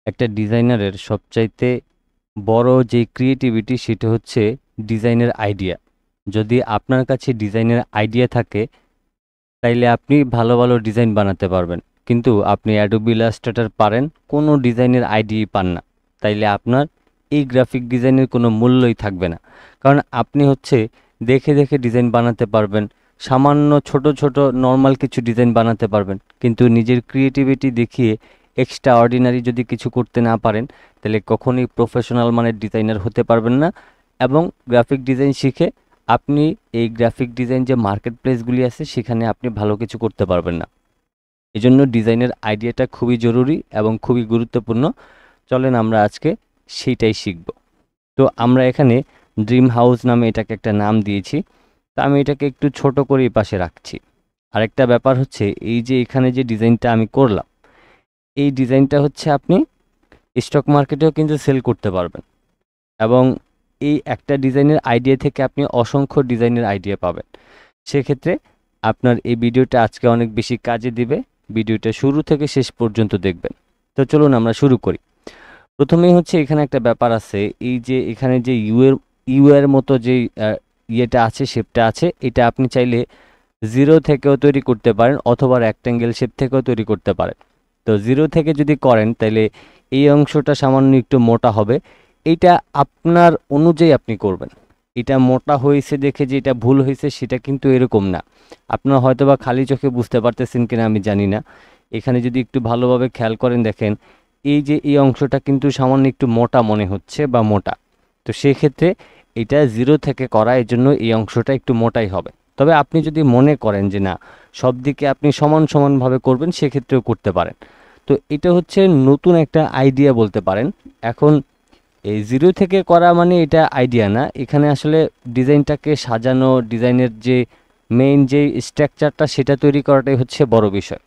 একটা ডিজাইনারের সবচাইতে বড় যে ক্রিয়েটিভিটি সেটা হচ্ছে ডিজাইনের আইডিয়া। যদি আপনার কাছে ডিজাইনের আইডিয়া থাকে তাইলে আপনি ভালো ভালো ডিজাইন বানাতে পারবেন। কিন্তু আপনি অ্যাডোবি ইলাস্ট্রেটর পারেন, কোনো ডিজাইনের আইডিয়াই পান না, তাইলে আপনার এই গ্রাফিক ডিজাইনের কোনো মূল্যই থাকবে না। কারণ আপনি হচ্ছে দেখে দেখে ডিজাইন বানাতে পারবেন, সামান্য ছোট ছোট নর্মাল কিছু ডিজাইন বানাতে পারবেন, কিন্তু নিজের ক্রিয়েটিভিটি দেখিয়ে এক্সট্রা অর্ডিনারি যদি কিছু করতে না পারেন তাহলে কখনোই প্রফেশনাল মানের ডিজাইনার হতে পারবেন না। এবং গ্রাফিক ডিজাইন শিখে আপনি এই গ্রাফিক ডিজাইন যে মার্কেট প্লেসগুলি আছে সেখানে আপনি ভালো কিছু করতে পারবেন না। এজন্য ডিজাইনের আইডিয়াটা খুবই জরুরি এবং খুবই গুরুত্বপূর্ণ। চলেন আমরা আজকে সেইটাই শিখব। তো আমরা এখানে ড্রিম হাউস নামে এটাকে একটা নাম দিয়েছি। তো আমি এটাকে একটু ছোট করে এই পাশে রাখছি। আরেকটা ব্যাপার হচ্ছে এই যে এখানে যে ডিজাইনটা আমি করলাম, এই ডিজাইনটা হচ্ছে আপনি স্টক মার্কেটেও কিন্তু সেল করতে পারবেন এবং এই একটা ডিজাইনের আইডিয়া থেকে আপনি অসংখ্য ডিজাইনের আইডিয়া পাবেন। সেক্ষেত্রে আপনার এই ভিডিওটা আজকে অনেক বেশি কাজে দিবে। ভিডিওটা শুরু থেকে শেষ পর্যন্ত দেখবেন। তো চলুন আমরা শুরু করি। প্রথমেই হচ্ছে এখানে একটা ব্যাপার আছে, এই যে এখানে যে ইউ এর মতো যে ইয়েটা আছে, শেপটা আছে, এটা আপনি চাইলে জিরো থেকেও তৈরি করতে পারেন অথবা রেক্ট্যাঙ্গেল শেপ থেকেও তৈরি করতে পারেন। তো জিরো থেকে যদি করেন তাহলে এই অংশটা সামান্য একটু মোটা হবে। এইটা আপনার অনুযায়ী আপনি করবেন। এটা মোটা হয়েছে দেখে যে এটা ভুল হয়েছে সেটা কিন্তু এরকম না। আপনার হয়তোবা খালি চোখে বুঝতে পারতেছেন কিনা আমি জানি না। এখানে যদি একটু ভালোভাবে খেয়াল করেন দেখেন এই যে এই অংশটা কিন্তু সামান্য একটু মোটা মনে হচ্ছে বা মোটা। তো সেক্ষেত্রে এটা জিরো থেকে করা, এর জন্য এই অংশটা একটু মোটাই হবে। তবে আপনি যদি মনে করেন যে না সব দিকে আপনি সমান সমানভাবে করবেন সেক্ষেত্রেও করতে পারেন। তো এটা হচ্ছে নতুন একটা আইডিয়া বলতে পারেন। এখন এই জিরো থেকে করা মানে এটা আইডিয়া না, এখানে আসলে ডিজাইনটাকে সাজানো, ডিজাইনের যে মেইন যে স্ট্রাকচারটা সেটা তৈরি করাটাই হচ্ছে বড় বিষয়।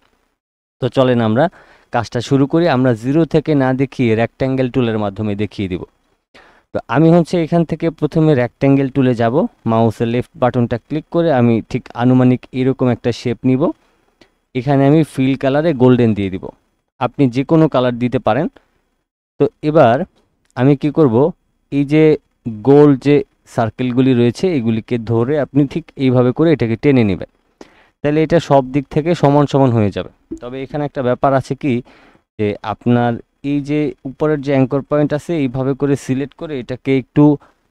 তো চলেন আমরা কাজটা শুরু করি। আমরা জিরো থেকে না দেখিয়ে রেক্ট্যাঙ্গেল টুলের মাধ্যমে দেখিয়ে দিব। তো আমি হচ্ছে এখান থেকে প্রথমে রেক্ট্যাঙ্গেল টুলে যাব, মাউসের লেফট বাটনটা ক্লিক করে আমি ঠিক আনুমানিক এরকম একটা শেপ নিব। এখানে আমি ফিল কালারে গোল্ডেন দিয়ে দিব, আপনি যে কোনো কালার দিতে পারেন। তো এবার আমি কি করব, এই যে গোল যে সার্কেলগুলি রয়েছে এগুলিকে ধরে আপনি ঠিক এইভাবে করে এটাকে টেনে নেবেন, তাহলে এটা সব দিক থেকে সমান সমান হয়ে যাবে। তবে এখানে একটা ব্যাপার আছে কি, যে আপনার এই যে উপরের যে অ্যাঙ্কর পয়েন্ট আছে এইভাবে করে সিলেক্ট করে এটাকে একটু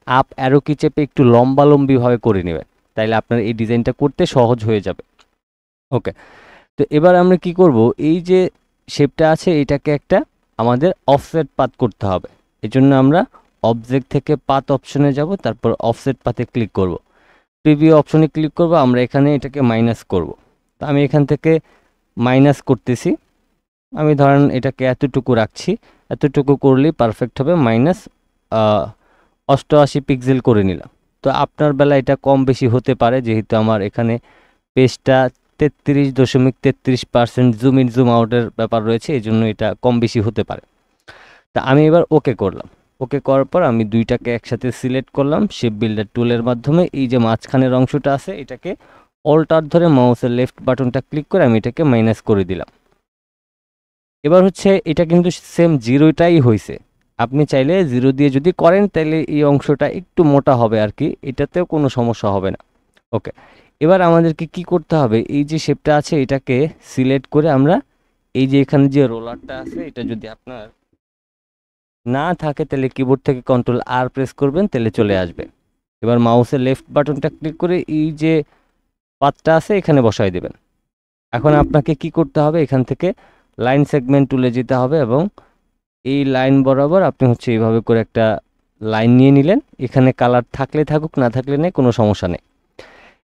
আপ অ্যারো কি চেপে একটু লম্বালম্বিভাবে করে নেবেন, তাইলে আপনার এই ডিজাইনটা করতে সহজ হয়ে যাবে। ওকে, তো এবার আমরা কি করব, এই যে শেপটা আছে এটাকে একটা আমাদের অফসেট পাথ করতে হবে। এজন্য আমরা অবজেক্ট থেকে পাথ অপশনে যাব, তারপর অফসেট পাথে ক্লিক করব, প্রিভিউ অপশনে ক্লিক করব, আমরা এখানে এটাকে মাইনাস করব। তো আমি এখান থেকে মাইনাস করতেছি, আমি ধরেন এটাকে এতটুকু রাখছি, এতটুকু করলেই পারফেক্ট হবে। মাইনাস 88 পিক্সেল করে নিলাম। তো আপনার বেলা এটা কম বেশি হতে পারে, যেহেতু আমার এখানে পেজটা 33.33% জুম ইন জুম আউটের ব্যাপার রয়েছে, এই জন্য এটা কম বেশি হতে পারে। তা আমি এবার ওকে করলাম। ওকে করার পর আমি দুইটাকে একসাথে সিলেক্ট করলাম শেপ বিল্ডার টুলের মাধ্যমে। এই যে মাঝখানের অংশটা আছে এটাকে অল্টার ধরে মাউসের লেফট বাটনটা ক্লিক করে আমি এটাকে মাইনাস করে দিলাম। এবার হচ্ছে এটা কিন্তু সেম জিরোটাই হয়েছে। আপনি চাইলে জিরো দিয়ে যদি করেন তাহলে এই অংশটা একটু মোটা হবে আর কি, এটাতেও কোনো সমস্যা হবে না। ওকে, এবার আমাদেরকে কি করতে হবে, এই যে শেপটা আছে এটাকে সিলেক্ট করে আমরা এই যে এখানে যে রোলারটা আছে এটা যদি আপনার না থাকে তাহলে কিবোর্ড থেকে কন্ট্রোল আর প্রেস করবেন, তাহলে চলে আসবে। এবার মাউসের লেফট বাটনটা ক্লিক করে এই যে পাতটা আছে এখানে বসাই দেবেন। এখন আপনাকে কি করতে হবে, এখান থেকে লাইন সেগমেন্ট টুলে যেতে হবে এবং এই লাইন বরাবর আপনি হচ্ছে এইভাবে করে একটা লাইন নিয়ে নিলেন। এখানে কালার থাকলে থাকুক, না থাকলে নেই, কোনো সমস্যা নেই।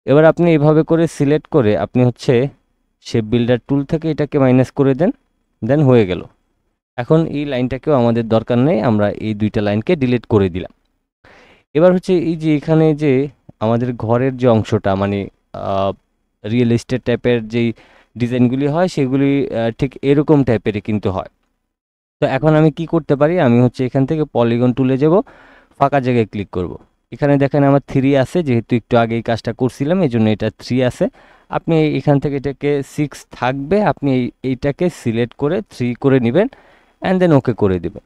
এবার আপনি এইভাবে করে সিলেক্ট করে আপনি হচ্ছে শেপ বিল্ডার টুল থেকে এটাকে মাইনাস করে দেন হয়ে গেল। এখন এই লাইনটাকেও আমাদের দরকার নেই, আমরা এই দুইটা লাইনকে ডিলিট করে দিলাম। এবার হচ্ছে এই যে এখানে যে আমাদের ঘরের যে অংশটা মানে রিয়েল এস্টেট টাইপের যেই ডিজাইনগুলি হয় সেগুলি ঠিক এরকম টাইপেরই কিন্তু হয়। তো এখন আমি কি করতে পারি, আমি হচ্ছে এখান থেকে পলিগন টুলে যাব, ফাঁকা জায়গায় ক্লিক করব। এখানে দেখেন আমার 3 আছে, যেহেতু একটু আগে এই কাজটা করছিলাম এই জন্য এটা 3 আছে। আপনি এখান থেকে এটাকে 6 থাকবে, আপনি এইটাকে সিলেক্ট করে 3 করে নেবেন অ্যান্ড দেন ওকে করে দেবেন।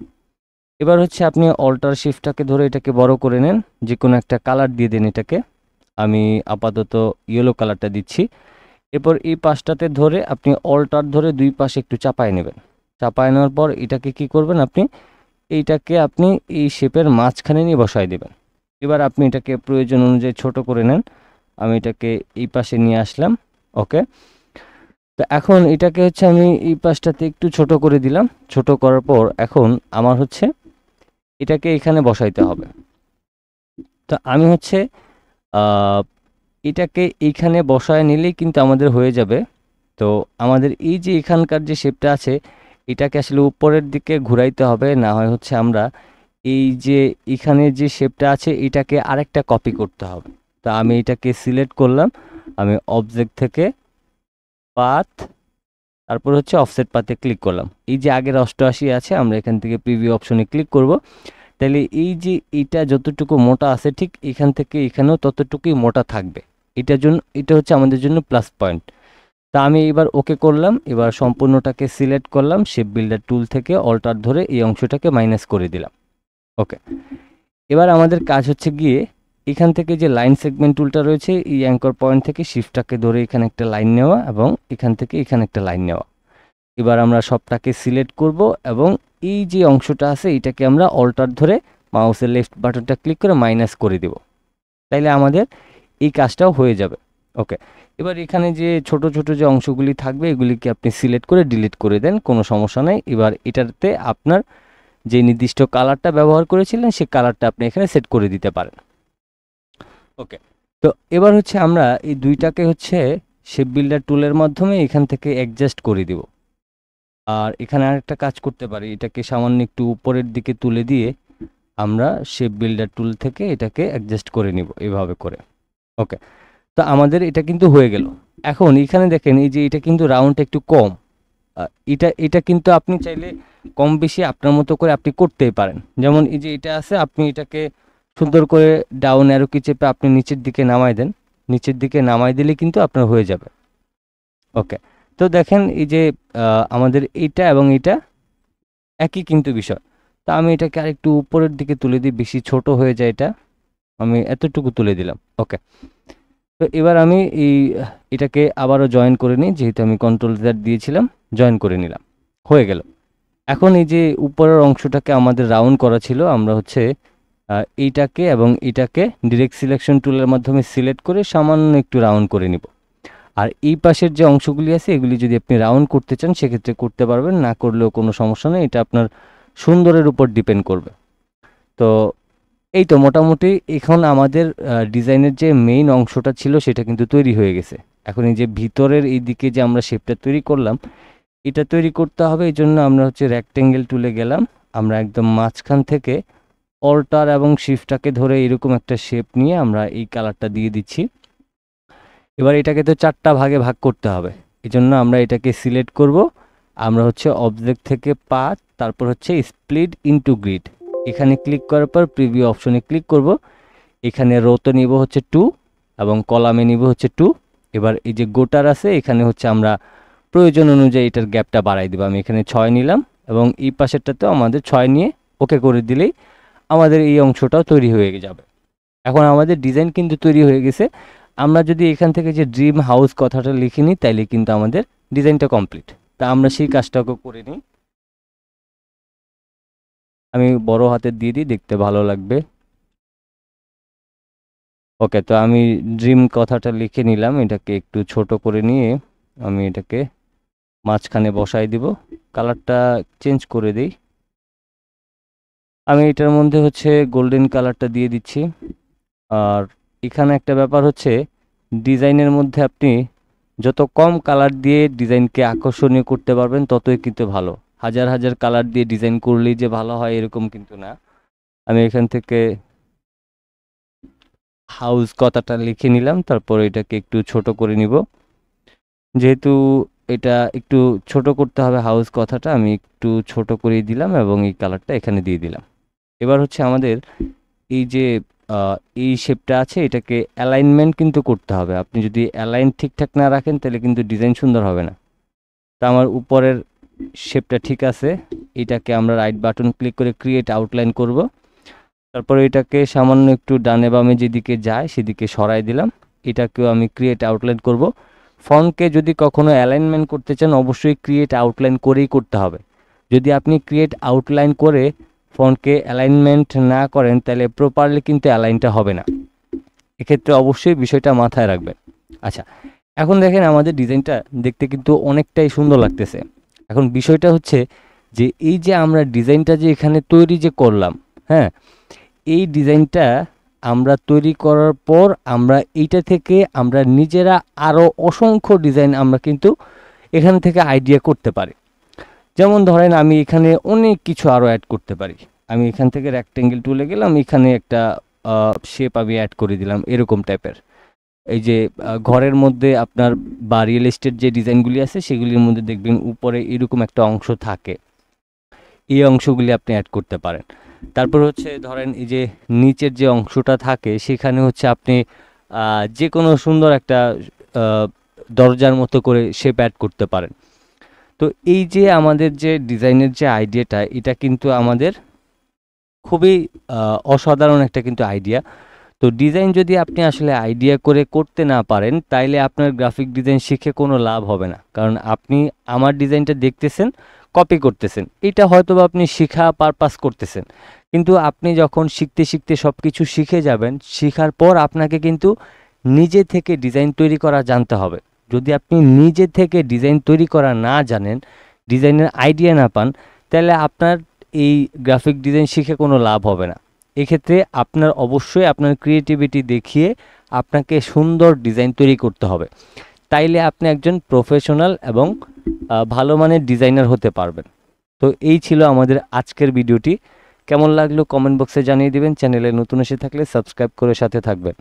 এবার হচ্ছে আপনি অল্টার শিফটটাকে ধরে এটাকে বড় করে নেন, যে কোনো একটা কালার দিয়ে দেন এটাকে। আমি আপাতত ইয়েলো কালারটা দিচ্ছি। এরপর এই পাশটাতে ধরে আপনি অল্টার ধরে দুই পাশে একটু চাপায় নেবেন। চাপায় নেওয়ার পর এটাকে কি করবেন, এইটাকে আপনি এই শেপের মাঝখানে নিয়ে বসায় দেবেন। এবার আপনি এটাকে প্রয়োজন অনুযায়ী ছোট করে নেন। আমি এটাকে এই পাশে নিয়ে আসলাম। ওকে, তো এখন এটাকে হচ্ছে আমি এই পাশটাতে একটু ছোট করে দিলাম। ছোট করার পর এখন আমার হচ্ছে এটাকে এখানে বসাইতে হবে। তো আমি হচ্ছে এটাকে এইখানে বসায় নিলেই কিন্তু আমাদের হয়ে যাবে। তো আমাদের এই যে এখানকার যে শেপটা আছে, এটাকে আসলে উপরের দিকে ঘুরাইতে হবে, না হয় হচ্ছে আমরা এই যে এখানে যে শেপটা আছে এটাকে আরেকটা কপি করতে হবে। তো আমি এটাকে সিলেক্ট করলাম, আমি অবজেক্ট থেকে পাথ, তারপর হচ্ছে অফসেট পাথে ক্লিক করলাম। এই যে আগের 88 আছে, আমরা এখান থেকে প্রিভিউ অপশনে ক্লিক করব। তাহলে এই যে এটা যতটুকু মোটা আছে ঠিক এখান থেকে এখানেও ততটুকুই মোটা থাকবে। এটা হচ্ছে আমাদের জন্য প্লাস পয়েন্ট। তা আমি এবার ওকে করলাম। এবার সম্পূর্ণটাকে সিলেক্ট করলাম, শেপ বিল্ডার টুল থেকে অল্টার ধরে এই অংশটাকে মাইনাস করে দিলাম। ওকে, এবার আমাদের কাজ হচ্ছে গিয়ে এখান থেকে যে লাইন সেগমেন্ট টুলটা রয়েছে, এই অ্যাঙ্কর পয়েন্ট থেকে শিফটটাকে ধরে এখানে একটা লাইন নেওয়া এবং এখান থেকে এখানে একটা লাইন নেওয়া। এবার আমরা সবটাকে সিলেক্ট করব এবং এই যে অংশটা আছে এটাকে আমরা অল্টার ধরে মাউসের লেফট বাটনটা ক্লিক করে মাইনাস করে দেব। তাইলে আমাদের এই কাজটাও হয়ে যাবে। ওকে, এবার এখানে যে ছোট ছোট যে অংশগুলি থাকবে এগুলিকে আপনি সিলেক্ট করে ডিলিট করে দেন, কোনো সমস্যা নেই। এবার এটাতে আপনার যে নির্দিষ্ট কালারটা ব্যবহার করেছিলেন সেই কালারটা আপনি এখানে সেট করে দিতে পারেন। ওকে, তো এবার হচ্ছে আমরা এই দুইটাকে হচ্ছে শেপ বিল্ডার টুলের মাধ্যমে এখান থেকে অ্যাডজাস্ট করে দিব। আর এখানে আরেকটা কাজ করতে পারি, এটাকে সামান্য একটু উপরের দিকে তুলে দিয়ে আমরা শেপ বিল্ডার টুল থেকে এটাকে অ্যাডজাস্ট করে নিব এভাবে করে। ওকে, তো আমাদের এটা কিন্তু হয়ে গেল। এখন এখানে দেখেন এই যে এটা কিন্তু রাউন্ড একটু কম। এটা এটা কিন্তু আপনি চাইলে কম বেশি আপনার মতো করে আপনি করতেই পারেন। যেমন এই যে এটা আছে, আপনি এটাকে সুন্দর করে ডাউন অ্যারো কি চেপে আপনি নিচের দিকে নামাই দেন। নিচের দিকে নামাই দিলে কিন্তু আপনার হয়ে যাবে। ওকে, তো দেখেন এই যে আমাদের এইটা এবং এটা একই কিন্তু বিষয়। তা আমি এটাকে আরেকটু উপরের দিকে তুলে দিই, বেশি ছোট হয়ে যায় এটা, আমি এতটুকু তুলে দিলাম। ওকে, তো এবার আমি এটাকে আবারও জয়েন করে নিই, যেহেতু আমি কন্ট্রোল জেড দিয়েছিলাম, জয়েন করে নিলাম, হয়ে গেল। এখন এই যে উপরের অংশটাকে আমাদের রাউন্ড করা ছিল, আমরা হচ্ছে এইটাকে এবং এটাকে ডিরেক্ট সিলেকশন টুলের মাধ্যমে সিলেক্ট করে সামান্য একটু রাউন্ড করে নিব। আর এই পাশের যে অংশগুলি আছে এগুলি যদি আপনি রাউন্ড করতে চান সেক্ষেত্রে করতে পারবেন, না করলেও কোনো সমস্যা নেই, এটা আপনার সুন্দরের উপর ডিপেন্ড করবে। তো এই তো মোটামুটি এখন আমাদের ডিজাইনের যে মেইন অংশটা ছিল সেটা কিন্তু তৈরি হয়ে গেছে। এখন এই যে ভিতরের এই দিকে যে আমরা শেপটা তৈরি করলাম, এটা তৈরি করতে হবে। এই জন্য আমরা হচ্ছে রেক্টেঙ্গেল টুলে গেলাম, আমরা একদম মাঝখান থেকে অল্টার এবং শিফটটাকে ধরে এরকম একটা শেপ নিয়ে আমরা এই কালারটা দিয়ে দিচ্ছি। এবার এটাকে তো 4টা ভাগে ভাগ করতে হবে, এই জন্য আমরা এটাকে সিলেক্ট করব। আমরা হচ্ছে অবজেক্ট থেকে পাথ, তারপর হচ্ছে স্প্লিট ইনটু গ্রিড, এখানে ক্লিক করার পর প্রিভিউ অপশনে ক্লিক করব। এখানে রোতে নিব হচ্ছে 2 এবং কলামে নিব হচ্ছে 2। এবার এই যে গোটার আছে এখানে হচ্ছে আমরা প্রয়োজন অনুযায়ী এটার গ্যাপটা বাড়াই দেবো। আমি এখানে 6 নিলাম এবং এই পাশেরটাতেও আমাদের 6 নিয়ে ওকে করে দিলেই আমাদের এই অংশটাও তৈরি হয়ে যাবে। এখন আমাদের ডিজাইন কিন্তু তৈরি হয়ে গেছে। আমরা যদি এখান থেকে যে ড্রিম হাউস কথাটা লিখে নিই তাইলে কিন্তু আমাদের ডিজাইনটা কমপ্লিট। তা আমরা সেই কাজটাকে করে নিই। আমি বড় হাতের দিয়ে দিই, দেখতে ভালো লাগবে। ওকে, তো আমি ড্রিম কথাটা লিখে নিলাম, এটাকে একটু ছোট করে নিয়ে আমি এটাকে মাঝখানে বসাই দিব। কালারটা চেঞ্জ করে দিই, আমি এটার মধ্যে হচ্ছে গোল্ডেন কালারটা দিয়ে দিচ্ছি। আর এখানে একটা ব্যাপার হচ্ছে, ডিজাইনের মধ্যে আপনি যত কম কালার দিয়ে ডিজাইনকে আকর্ষণীয় করতে পারবেন ততই কিন্তু ভালো। হাজার হাজার কালার দিয়ে ডিজাইন করলেই যে ভালো হয় এরকম কিন্তু না। আমি এখান থেকে হাউস কথাটা লিখে নিলাম, তারপর এটাকে একটু ছোট করে নিব। যেহেতু এটা একটু ছোট করতে হবে হাউস কথাটা, আমি একটু ছোট করে দিলাম এবং এই কালারটা এখানে দিয়ে দিলাম। এবার হচ্ছে আমাদের এই যে এই শেপটা আছে এটাকে অ্যালাইনমেন্ট কিন্তু করতে হবে। আপনি যদি অ্যালাইন ঠিকঠাক না রাখেন তাহলে কিন্তু ডিজাইন সুন্দর হবে না। তা আমার উপরের শেপটা ঠিক আছে, এটাকে আমরা রাইট বাটন ক্লিক করে ক্রিয়েট আউটলাইন করব। তারপরে এটাকে সামান্য একটু ডানে বামে যেদিকে যায় সেদিকে সরাই দিলাম। এটাকেও আমি ক্রিয়েট আউটলাইন করব। ফন্টকে যদি কখনো অ্যালাইনমেন্ট করতে চান অবশ্যই ক্রিয়েট আউটলাইন করেই করতে হবে। যদি আপনি ক্রিয়েট আউটলাইন করে ফন্টকে অ্যালাইনমেন্ট না করেন তাহলে প্রপারলি কিন্তু অ্যালাইনটা হবে না। এক্ষেত্রে অবশ্যই বিষয়টা মাথায় রাখবেন। আচ্ছা, এখন দেখেন আমাদের ডিজাইনটা দেখতে কিন্তু অনেকটাই সুন্দর লাগতেছে। এখন বিষয়টা হচ্ছে যে এই যে আমরা ডিজাইনটা যে এখানে তৈরি যে করলাম, হ্যাঁ, এই ডিজাইনটা আমরা তৈরি করার পর আমরা এইটা থেকে আমরা নিজেরা আরও অসংখ্য ডিজাইন আমরা কিন্তু এখান থেকে আইডিয়া করতে পারি। যেমন ধরেন আমি এখানে অনেক কিছু আরও অ্যাড করতে পারি। আমি এখান থেকে রেক্টেঙ্গেল টুলে গেলাম, এখানে একটা শেপ আমি অ্যাড করে দিলাম এরকম টাইপের। এই যে ঘরের মধ্যে আপনার বা রিয়েল এস্টেট যে ডিজাইনগুলি আছে সেগুলির মধ্যে দেখবেন উপরে এরকম একটা অংশ থাকে, এই অংশগুলি আপনি অ্যাড করতে পারেন। তারপর হচ্ছে ধরেন এই যে নিচের যে অংশটা থাকে সেখানে হচ্ছে আপনি যে কোনো সুন্দর একটা দরজার মতো করে শেপ অ্যাড করতে পারেন। তো এই যে আমাদের যে ডিজাইনের যে আইডিয়াটা, এটা কিন্তু আমাদের খুবই অসাধারণ একটা কিন্তু আইডিয়া। তো ডিজাইন যদি আপনি আসলে আইডিয়া করে করতে না পারেন তাইলে আপনার গ্রাফিক ডিজাইন শিখে কোনো লাভ হবে না। কারণ আপনি আমার ডিজাইনটা দেখতেছেন, কপি করতেছেন, এটা হয়তো বা আপনি শেখা পারপাস করতেছেন, কিন্তু আপনি যখন শিখতে শিখতে সব কিছু শিখে যাবেন, শেখার পর আপনাকে কিন্তু নিজে থেকে ডিজাইন তৈরি করা জানতে হবে। যদি আপনি নিজে থেকে ডিজাইন তৈরি করা না জানেন, ডিজাইনের আইডিয়া না পান, তাহলে আপনার এই গ্রাফিক ডিজাইন শিখে কোনো লাভ হবে না। এক্ষেত্রে আপনার অবশ্যই আপনার ক্রিয়েটিভিটি দেখিয়ে আপনাকে সুন্দর ডিজাইন তৈরি করতে হবে, তাইলে আপনি একজন প্রফেশনাল এবং ভালো মানের ডিজাইনার হতে পারবেন। তো এই ছিল আমাদের আজকের ভিডিওটি। কেমন লাগলো কমেন্ট বক্সে জানিয়ে দিবেন। চ্যানেলে নতুন এসে থাকলে সাবস্ক্রাইব করে সাথে থাকবেন।